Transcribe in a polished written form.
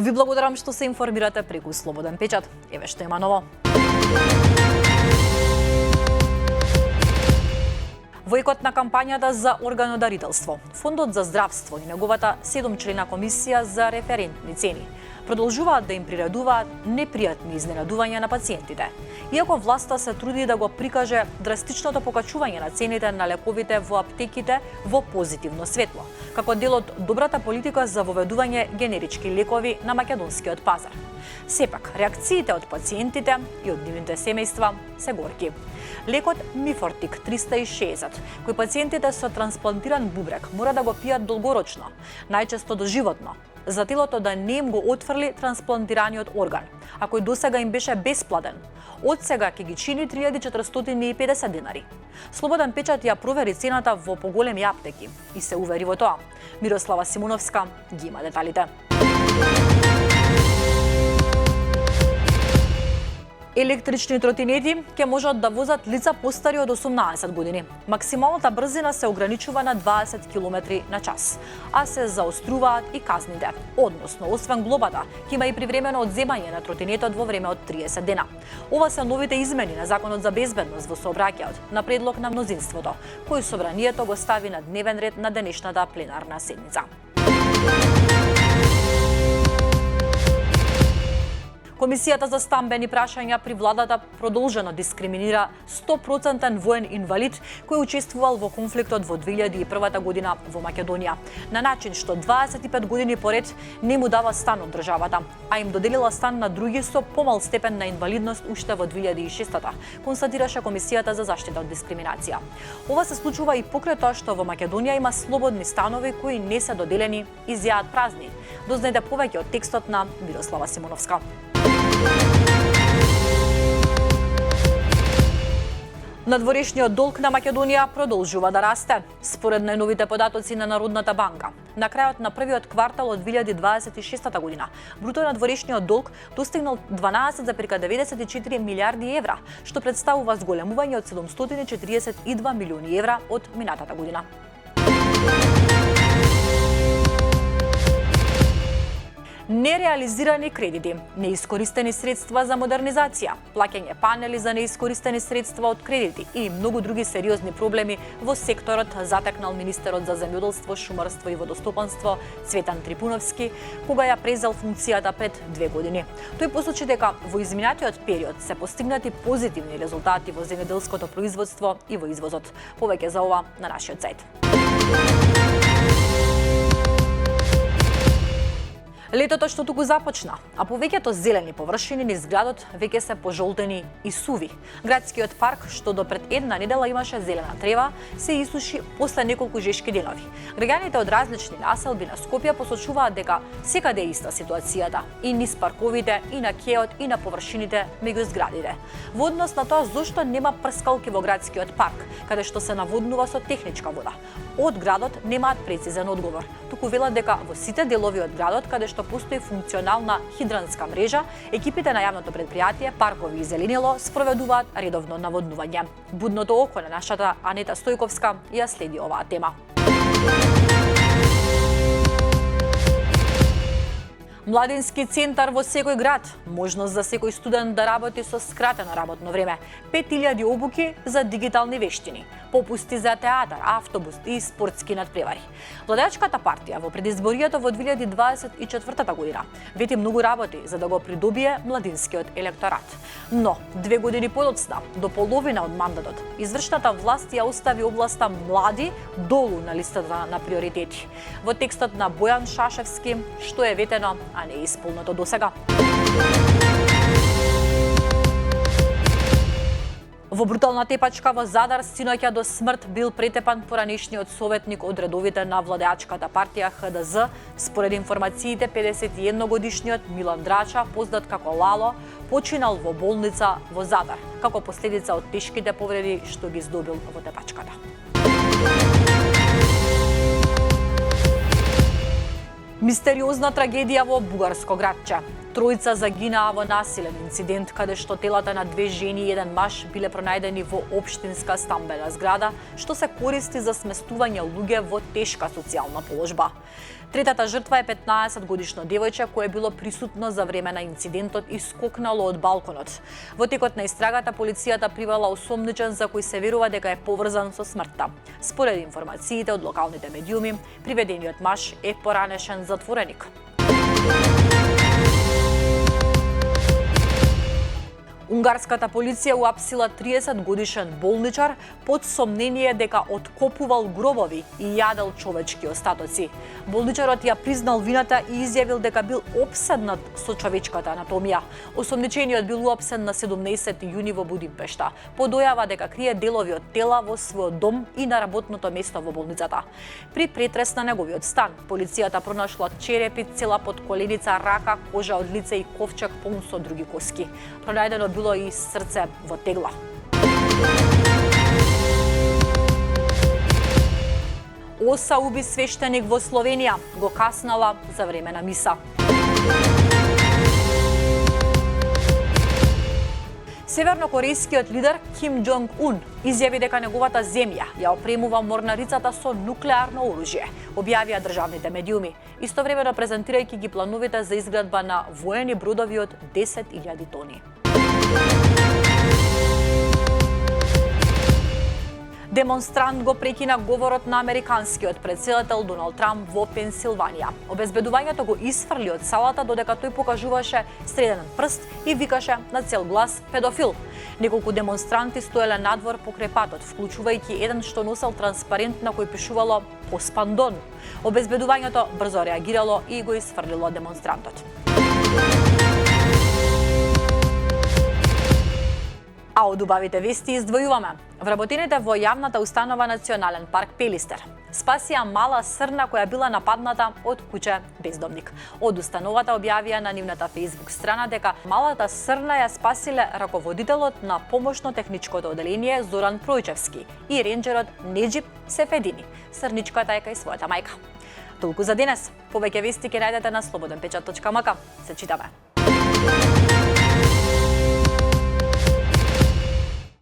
Ви благодарам што се информирате преку Слободен печат. Еве што има ново. Во екот на кампањата за органодарителство, Фондот за здравство и неговата 7-члена комисија за референтни цени продолжуваат да им приредуваат непријатни изненадувања на пациентите. Иако власта се труди да го прикаже драстичното покачување на цените на лековите во аптеките во позитивно светло, како дел од добрата политика за воведување генерички лекови на македонскиот пазар. Сепак, реакциите од пациентите и од нивните семејства се горки. Лекот Мифортик 360, кој пациентите со трансплантиран бубрек мора да го пијат долгорочно, најчесто доживотно, за телото да не им го отфрли трансплантираниот орган, а кој досега им беше бесплатен. Од сега ќе ги чини 3450 денари. Слободен печат ја провери цената во поголеми аптеки и се увери во тоа. Мирослава Симоновска ги има деталите. Електрични тротинети ќе можат да возат лица постари од 18 години. Максималната брзина се ограничува на 20 км на час, а се заоструваат и казните. Односно, освен глобата, ќе има и привремено одземање на тротинетот во време од 30 дена. Ова се новите измени на Законот за безбедност во сообраќајот на предлог на мнозинството, кој собранието го стави на дневен ред на денешната пленарна седница. Комисијата за стамбени прашања при владата продолжено дискриминира 100% воен инвалид кој учествувал во конфликтот во 2001 година во Македонија, на начин што 25 години поред не му дава стан од државата, а им доделила стан на други со помал степен на инвалидност уште во 2006-та, констатираше Комисијата за заштита од дискриминација. Ова се случува и покрај тоа што во Македонија има слободни станови кои не се доделени и зјаат празни. Дознајте повеќе од текстот на Мирослава Симоновска. Надворешниот долг на Македонија продолжува да расте. Според најновите податоци на Народната банка, на крајот на првиот квартал од 2026 година, бруто надворешниот долг достигнал 12,94 милиарди евра, што представува зголемување од 742 милиони евра од минатата година. Нереализирани кредити, неискористени средства за модернизација, плаќање панели за неискористени средства од кредити и многу други сериозни проблеми во секторот затекнал министерот за земјоделство, шумарство и водостопанство Цветан Трипуновски, кога ја презел функцијата пред 2 години. Тој посочи дека во изминатиот период се постигнати позитивни резултати во земјоделското производство и во извозот. Повеќе за ова на нашиот сајт. Летото што туку започна, а повеќето зелени површини низ градот веќе се пожолтени и суви. Градскиот парк, што до пред една недела имаше зелена трева, се исуши после неколку жешки денови. Граѓаните од различни населби на Скопје посочуваат дека секаде е иста ситуацијата и низ парковите, и на кеот, и на површините меѓу зградите. Во однос на тоа зошто нема прскалки во градскиот парк, каде што се наводнува со техничка вода. Од градот немаат прецизен одговор, туку велат дека во сите делови од градот каде што постои функционална хидранска мрежа, екипите на јавното претпријатие Паркови и зеленило спроведуваат редовно наводнување. Будното око на нашата Анета Стојковска ја следи оваа тема. Младински центар во секој град, можност за секој студент да работи со скратено работно време, 5000 обуки за дигитални вештини, попусти за театар, автобус и спортски надпревари. Владеачката партија во предизборието во 2024 година вети многу работи за да го придобие младинскиот електорат. Но, 2 години подоцна, до половина од мандатот, извршната власт ја остави областа млади долу на листата на приоритети. Во текстот на Бојан Шашевски, што е ветено, а не е исполнето досега. Во брутална тепачка во Задар синоќа до смрт бил претепан поранешниот советник од редовите на владеачката партија ХДЗ, според информациите 51-годишниот Милан Драча, познат како Лало, починал во болница во Задар, како последица од тешките повреди што ги здобил во тепачката. Мистериозна трагедија во бугарско градче. Тројца загинаа во насилен инцидент каде што телата на 2 жени и 1 маж биле пронајдени во општинска стамбена зграда, што се користи за сместување луѓе во тешка социјална положба. Третата жртва е 15-годишно девојче кое било присутно за време на инцидентот и скокнало од балконот. Во текот на истрагата полицијата привела осомничен за кој се верува дека е поврзан со смртта. Според информациите од локалните медиуми, приведениот маж е поранешен затвореник. Унгарската полиција уапсила 30-годишен болничар под сомнение дека откопувал гробови и јадел човечки остатоци. Болничарот ја признал вината и изјавил дека бил опседнат со човечката анатомија. Осомничениот бил уапсен на 17 јуни во Будимпешта, по дојава дека крие делови од тела во својот дом и на работното место во болницата. При претрес на неговиот стан, полицијата пронашла черепи, цела подколеница, рака, кожа од лице и ковчег полн со други коски. Пронајдено било и срце во тегла. Оса уби свештеник во Словенија, го каснала за време на миса. Севернокорејскиот лидер Ким Џонг Ун изјави дека неговата земја ја опремува морнарицата со нуклеарно оружје, објавија државните медиуми, истовремено презентирајќи ги плановите за изградба на воени бродови од 10.000 тони. Демонстрант го прекина говорот на американскиот претседател Доналд Трамп во Пенсилванија. Обезбедувањето го исфрли од салата додека тој покажуваше среден прст и викаше на цел глас педофил. Неколку демонстранти стоеле надвор покрај патот, вклучувајќи еден што носел транспарент на кој пишувало "Поспандон". Обезбедувањето брзо реагирало и го исфрлило демонстрантот. А од убавите вести издвојуваме. Вработените во јавната установа Национален парк Пелистер спасија мала срна која била нападната од куќе бездомник. Од установата објавија на нивната Facebook страна дека малата срна ја спасиле раководителот на помошно-техничкото оделение Зоран Пројчевски и ренџерот Неџип Сефедини. Срничката е кај својата мајка. Толку за денес. Повеќе вести ќе најдете на slobodnpečat.mk. Се читаме.